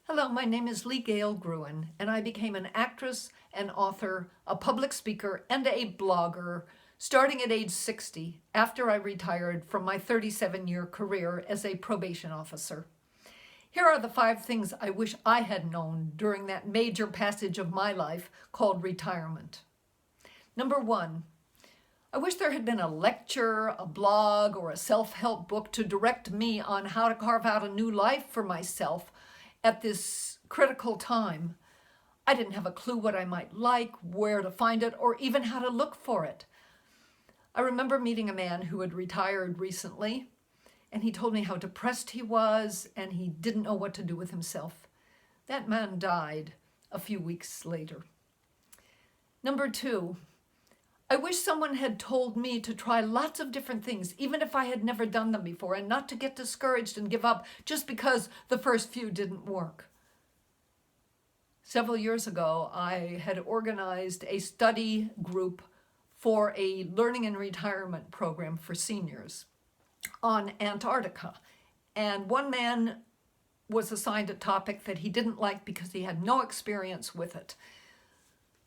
Hello, my name is Gale Gruen, and I became an actress, an author, a public speaker, and a blogger starting at age 60 after I retired from my 37-year career as a probation officer. Here are the 5 things I wish I had known during that major passage of my life called retirement. Number 1, I wish there had been a lecture, a blog, or a self-help book to direct me on how to carve out a new life for myself at this critical time. I didn't have a clue what I might like, where to find it, or even how to look for it. I remember meeting a man who had retired recently, and he told me how depressed he was, and he didn't know what to do with himself. That man died a few weeks later. Number 2, I wish someone had told me to try lots of different things, even if I had never done them before, and not to get discouraged and give up just because the first few didn't work. Several years ago, I had organized a study group for a learning and retirement program for seniors on Antarctica. And one man was assigned a topic that he didn't like because he had no experience with it.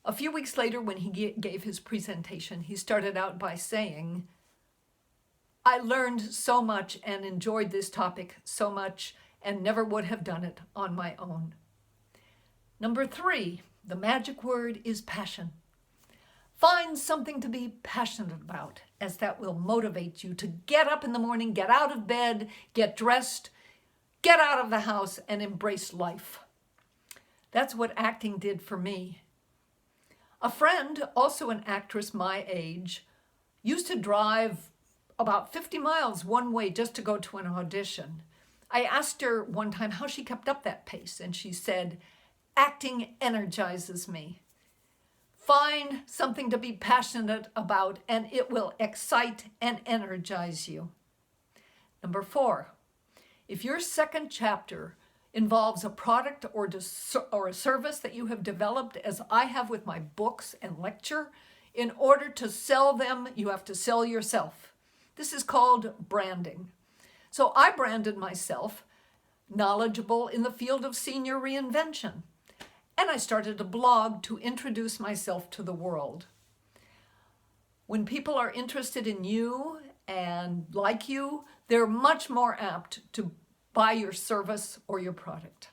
A few weeks later, when he gave his presentation, he started out by saying, "I learned so much and enjoyed this topic so much and never would have done it on my own." Number 3, the magic word is passion. Find something to be passionate about, as that will motivate you to get up in the morning, get out of bed, get dressed, get out of the house, and embrace life. That's what acting did for me. A friend, also an actress my age, used to drive about 50 miles one way just to go to an audition. I asked her one time how she kept up that pace, and she said, "Acting energizes me." Find something to be passionate about, and it will excite and energize you. Number 4, if your second chapter involves a product or a service that you have developed, as I have with my books and lecture, in order to sell them, you have to sell yourself. This is called branding. So I branded myself knowledgeable in the field of senior reinvention, and I started a blog to introduce myself to the world. When people are interested in you and like you, they're much more apt to buy your service or your product.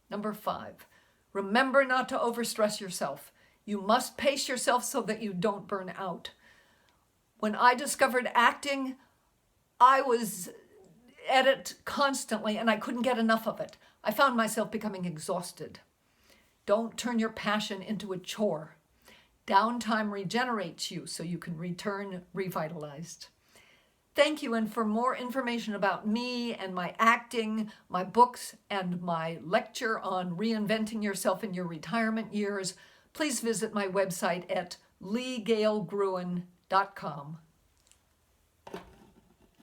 Number 5, remember not to overstress yourself. You must pace yourself so that you don't burn out. When I discovered acting, I was at it constantly and I couldn't get enough of it. I found myself becoming exhausted. Don't turn your passion into a chore. Downtime regenerates you so you can return revitalized. Thank you, and for more information about me and my acting, my books, and my lecture on reinventing yourself in your retirement years, please visit my website at legalegruen.com.